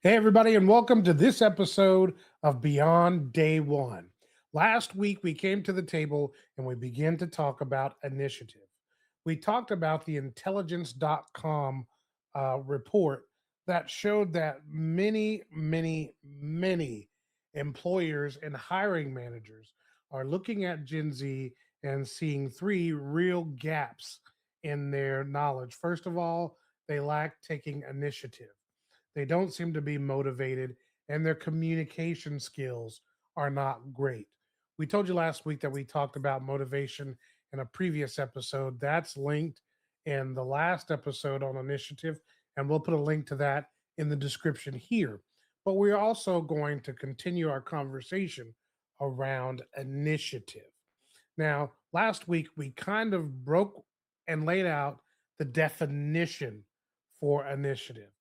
Hey, everybody, and welcome to this episode of Beyond Day One. Last week, we came to the table and we began to talk about initiative. We talked about the intelligence.com report that showed that many employers and hiring managers are looking at Gen Z and seeing three real gaps in their knowledge. First of all, they lack taking initiative. They don't seem to be motivated, and their communication skills are not great. We told you last week that we talked about motivation in a previous episode. That's linked in the last episode on initiative, and we'll put a link to that in the description here. But we're also going to continue our conversation around initiative. Now, last week we kind of broke and laid out the definition for initiative.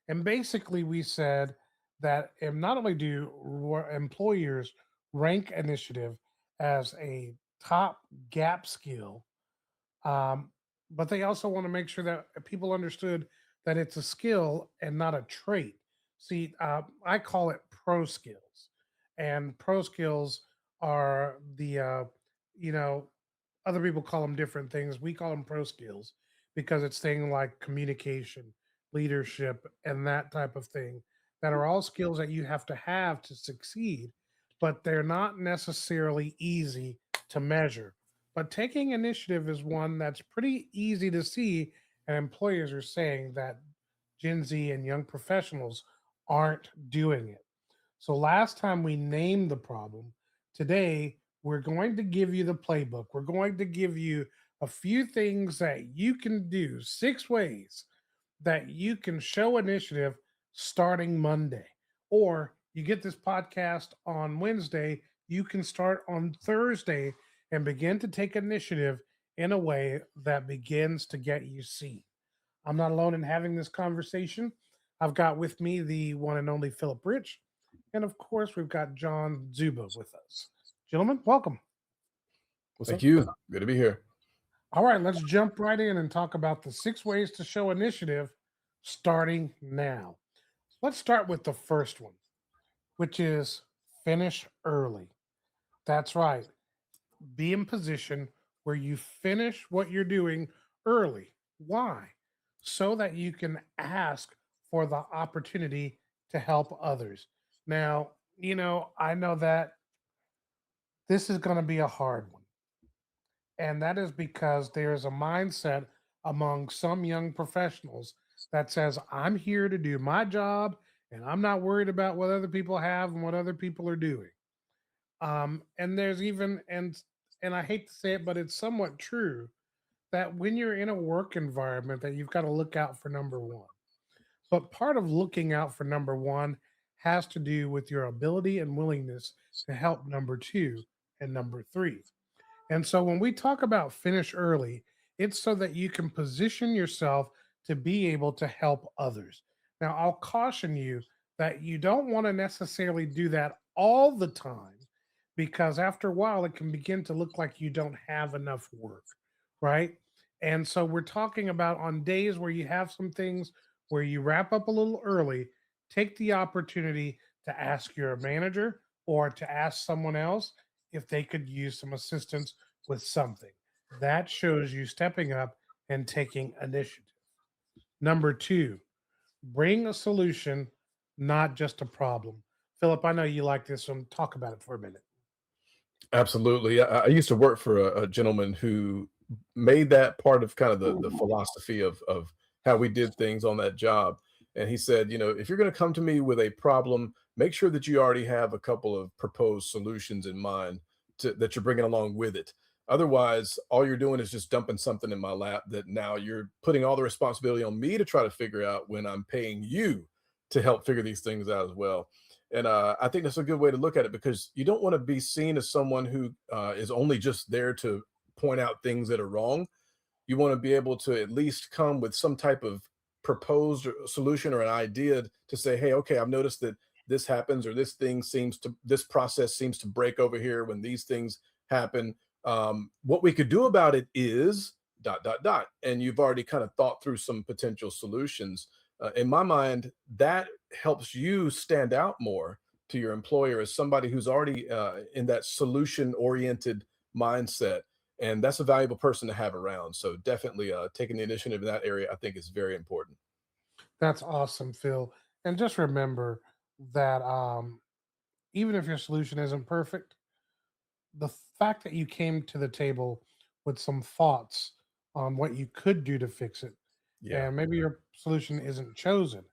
And basically, we said that not only do employers rank initiative as a top gap skill, um, but they also want to make sure that people understood that it's a skill and not a trait. See, I call it pro skills, and pro skills are you know, other people call them different things. We call them pro skills because it's things like communication, leadership, and that type of thing that are all skills that you have to succeed, but they're not necessarily easy to measure. But taking initiative is one that's pretty easy to see, and employers are saying that Gen Z and young professionals aren't doing it. So last time we named the problem, today we're going to give you the playbook. We're going to give you a few things that you can do, 6 ways that you can show initiative starting Monday. Or you get this podcast on Wednesday, you can start on Thursday and begin to take initiative in a way that begins to get you seen. I'm not alone in having this conversation. I've got with me the one and only Phillip Rich. And of course, we've got Jon Dzyuba with us. Gentlemen, welcome. What's Thank up? you. Good to be here. All right, let's jump right in and talk about the 6 ways to show initiative starting now. Let's start with the first one, which is finish early. That's right. Be in position where you finish what you're doing early. Why? So that you can ask for the opportunity to help others. Now, I know that this is going to be a hard one. And that is because there is a mindset among some young professionals that says, I'm here to do my job and I'm not worried about what other people have and what other people are doing. And there's even, and I hate to say it, but it's somewhat true that when you're in a work environment that you've got to look out for number one. But part of looking out for number one has to do with your ability and willingness to help number two and number three. And so when we talk about finish early, it's so that you can position yourself to be able to help others. Now, I'll caution you that you don't want to necessarily do that all the time because after a while it can begin to look like you don't have enough work, right? And so we're talking about on days where you have some things where you wrap up a little early, take the opportunity to ask your manager or to ask someone else if they could use some assistance with something. That shows you stepping up and taking initiative. Number two, bring a solution, not just a problem. Philip, I know you like this one. Talk about it for a minute. Absolutely. I used to work for a gentleman who made that part of kind of the philosophy of how we did things on that job. And he said, if you're going to come to me with a problem, make sure that you already have a couple of proposed solutions in mind that you're bringing along with it. Otherwise, all you're doing is just dumping something in my lap that now you're putting all the responsibility on me to try to figure out when I'm paying you to help figure these things out as well. And I think that's a good way to look at it because you don't want to be seen as someone who is only just there to point out things that are wrong. You want to be able to at least come with some type of proposed solution or an idea to say, hey, okay, I've noticed that this happens or this process seems to break over here when these things happen. What we could do about it is dot, dot, dot. And you've already kind of thought through some potential solutions. In my mind, that helps you stand out more to your employer as somebody who's already in that solution oriented mindset. And that's a valuable person to have around. So definitely taking the initiative in that area, I think is very important. That's awesome, Phil. And just remember that even if your solution isn't perfect, the fact that you came to the table with some thoughts on what you could do to fix it, Yeah. and maybe your solution isn't chosen,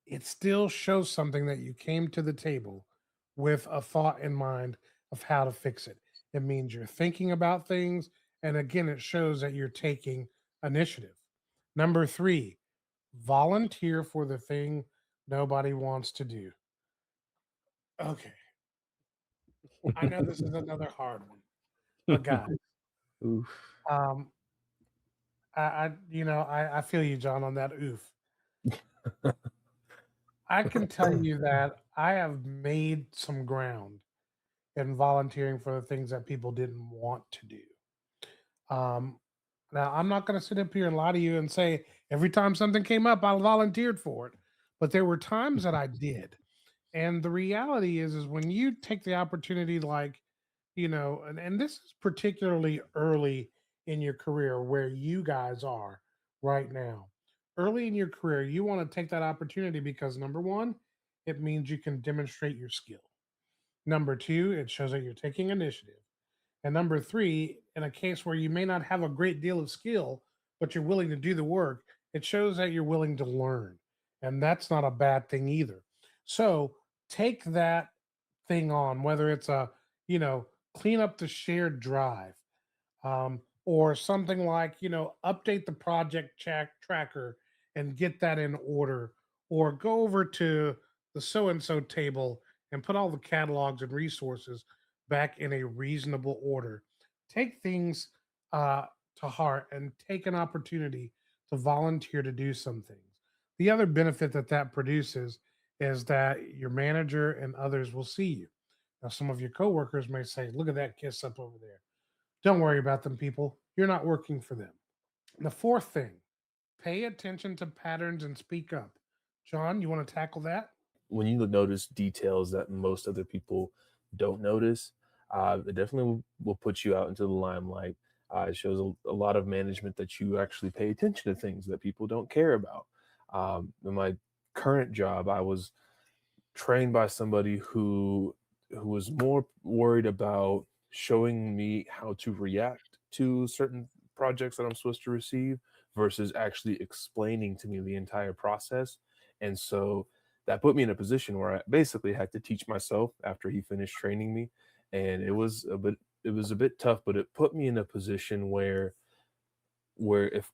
it still shows something that you came to the table with a thought in mind of how to fix it. It means you're thinking about things. And again, it shows that you're taking initiative. Number three, volunteer for the thing nobody wants to do. Okay. I know this is another hard one, but guys, Oof. um, I feel you, John, on that oof. I can tell you that I have made some ground in volunteering for the things that people didn't want to do. Um, Now, I'm not going to sit up here and lie to you and say every time something came up, I volunteered for it, but there were times that I did. And the reality is when you take the opportunity, like, and this is particularly early in your career where you guys are right now. Early in your career, you want to take that opportunity because number one, it means you can demonstrate your skill. Number two, it shows that you're taking initiative. And number three, in a case where you may not have a great deal of skill, but you're willing to do the work, it shows that you're willing to learn. And that's not a bad thing either. So take that thing on, whether it's clean up the shared drive, or something like, update the project tracker and get that in order, or go over to the so and so table and put all the catalogs and resources back in a reasonable order. Take things uh, to heart and take an opportunity to volunteer to do some things. The other benefit that that produces is that your manager and others will see you. Now, some of your coworkers may say, "Look at that kiss up over there." Don't worry about them, people. You're not working for them. The fourth thing, pay attention to patterns and speak up. John, you want to tackle that? When you notice details that most other people don't notice, it definitely will put you out into the limelight. It shows a lot of management that you actually pay attention to things that people don't care about. In my current job, I was trained by somebody who was more worried about showing me how to react to certain projects that I'm supposed to receive versus actually explaining to me the entire process. And so that put me in a position where I basically had to teach myself after he finished training me. And it was a bit tough, but it put me in a position where if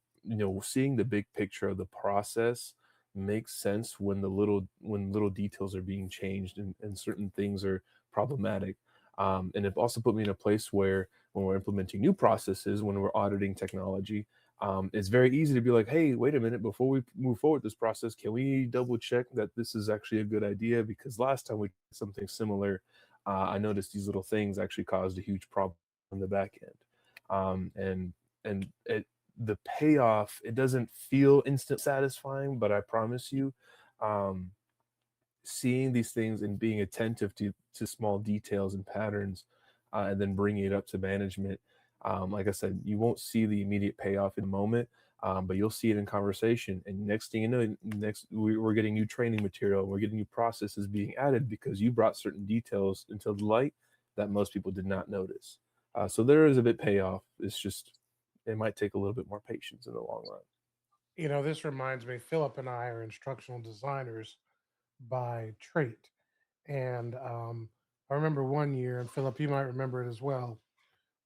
seeing the big picture of the process makes sense when little details are being changed and certain things are problematic. And it also put me in a place where when we're implementing new processes, when we're auditing technology, it's very easy to be like, hey, wait a minute, before we move forward this process, can we double check that this is actually a good idea? Because last time we did something similar, I noticed these little things actually caused a huge problem on the back end. And the payoff, it doesn't feel instant satisfying, but I promise you, um, seeing these things and being attentive to small details and patterns, and then bringing it up to management. Like I said, you won't see the immediate payoff in a moment, but you'll see it in conversation. And next thing you know, we're getting new training material, we're getting new processes being added because you brought certain details into the light that most people did not notice. So there is a bit payoff. It's just it might take a little bit more patience in the long run. This reminds me, Philip and I are instructional designers by trait. And I remember one year, and Philip, you might remember it as well.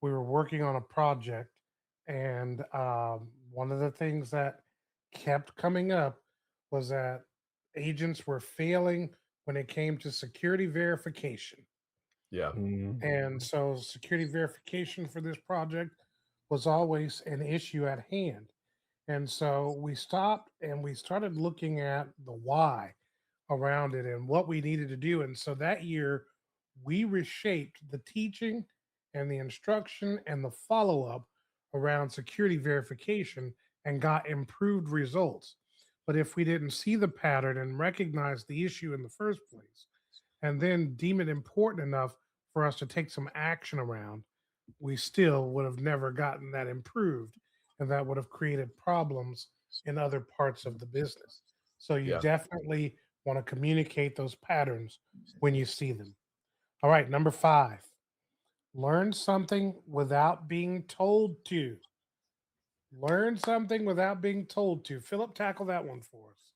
We were working on a project, and one of the things that kept coming up was that agents were failing when it came to security verification. Yeah. Mm. And so, security verification for this project was always an issue at hand. And so, we stopped and we started looking at the why around it and what we needed to do. And so that year, we reshaped the teaching and the instruction and the follow up around security verification and got improved results. But if we didn't see the pattern and recognize the issue in the first place, and then deem it important enough for us to take some action around, we still would have never gotten that improved. And that would have created problems in other parts of the business. So you Yeah. definitely want to communicate those patterns when you see them. All right, number 5, learn something without being told to. Learn something without being told to. Philip, tackle that one for us.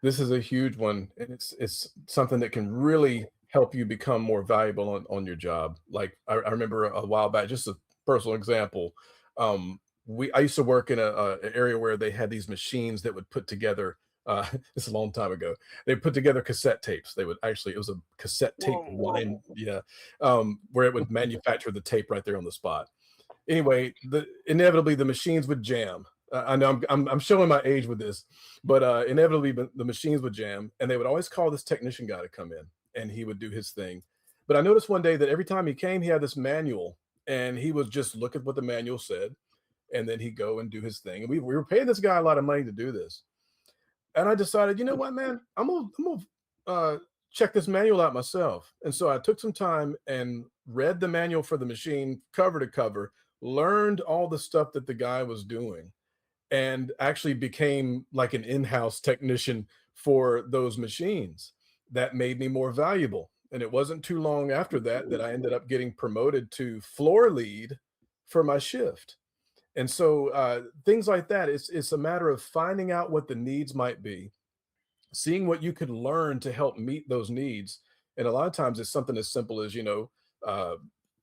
This is a huge one, and it's something that can really help you become more valuable on your job. Like I remember a while back, just a personal example. I used to work in a area where they had these machines that would put together. This is a long time ago. They put together cassette tapes. They would actually, it was a cassette tape line, yeah, where it would manufacture the tape right there on the spot. Anyway, inevitably the machines would jam. I know I'm showing my age with this, but inevitably the machines would jam, and they would always call this technician guy to come in, and he would do his thing. But I noticed one day that every time he came, he had this manual, and he would just look at what the manual said, and then he'd go and do his thing. And we were paying this guy a lot of money to do this, and I decided, you know what, man, I'm gonna check this manual out myself. And so I took some time and read the manual for the machine cover to cover, learned all the stuff that the guy was doing, and actually became like an in-house technician for those machines. That made me more valuable. And it wasn't too long after that that I ended up getting promoted to floor lead for my shift. And so things like that, it's a matter of finding out what the needs might be, seeing what you could learn to help meet those needs. And a lot of times it's something as simple as, uh,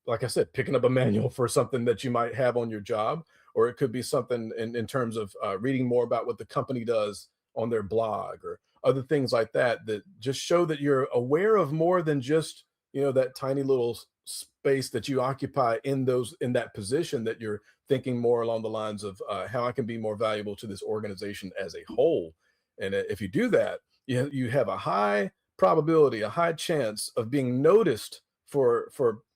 like I said, picking up a manual for something that you might have on your job, or it could be something in terms of reading more about what the company does on their blog or other things like that, that just show that you're aware of more than just, that tiny little space that you occupy in that position, that you're thinking more along the lines of how I can be more valuable to this organization as a whole. And if you do that, you have a high probability, a high chance of being noticed for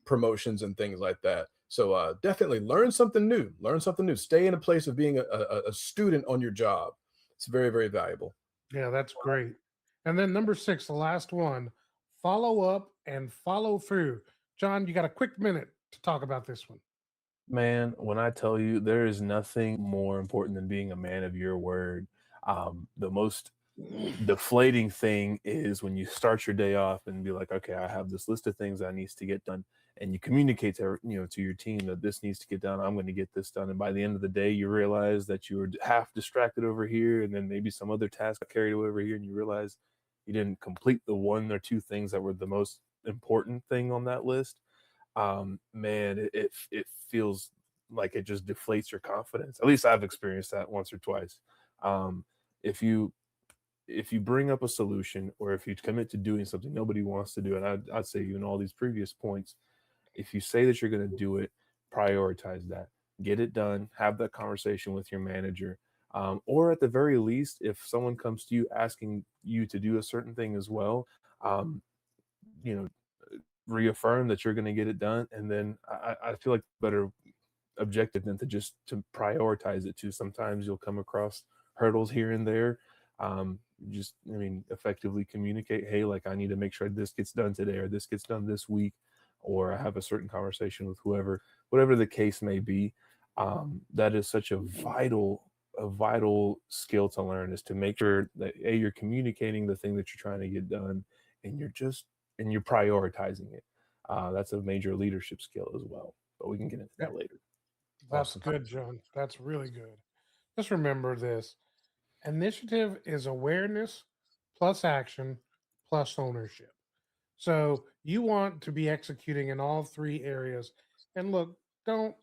promotions and things like that. So definitely learn something new. Learn something new. Stay in a place of being a student on your job. It's very, very valuable. Yeah, that's great. And then number 6, the last one, follow up and follow through. John, you got a quick minute to talk about this one. Man, when I tell you there is nothing more important than being a man of your word. The most deflating thing is when you start your day off and be like, okay, I have this list of things that needs to get done, and you communicate to your team that this needs to get done. I'm going to get this done, and by the end of the day, you realize that you were half distracted over here, and then maybe some other task got carried away over here, and you realize you didn't complete the one or two things that were the most important thing on that list. Man, it feels like it just deflates your confidence. At least I've experienced that once or twice. If you bring up a solution, or if you commit to doing something nobody wants to do, and I'd say you in all these previous points, if you say that you're going to do it, prioritize that, get it done, have that conversation with your manager. Or at the very least, if someone comes to you asking you to do a certain thing as well, um, you know, reaffirm that you're going to get it done. And then I feel like better objective than to just to prioritize it too. Sometimes you'll come across hurdles here and there. Effectively communicate, hey, like I need to make sure this gets done today, or this gets done this week, or I have a certain conversation with whoever, whatever the case may be. That is such a vital skill to learn, is to make sure that you're communicating the thing that you're trying to get done, and you're prioritizing it. That's a major leadership skill as well, but we can get into Yeah, that later. that's Awesome. good, John. That's really good. Just remember this: initiative is awareness plus action plus ownership. So you want to be executing in all 3 areas. And look, don't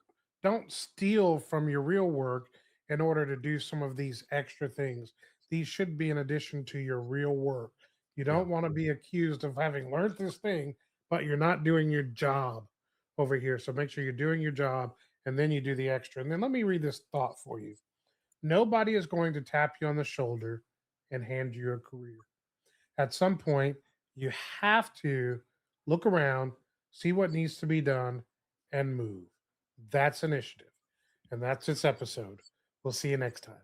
don't steal from your real work in order to do some of these extra things. These should be in addition to your real work. You Yeah. don't want to be accused of having learned this thing, but you're not doing your job over here. So make sure you're doing your job, and then you do the extra. And then let me read this thought for you. Nobody is going to tap you on the shoulder and hand you a career. At some point, you have to look around, see what needs to be done, and move. That's initiative. And that's this episode. We'll see you next time.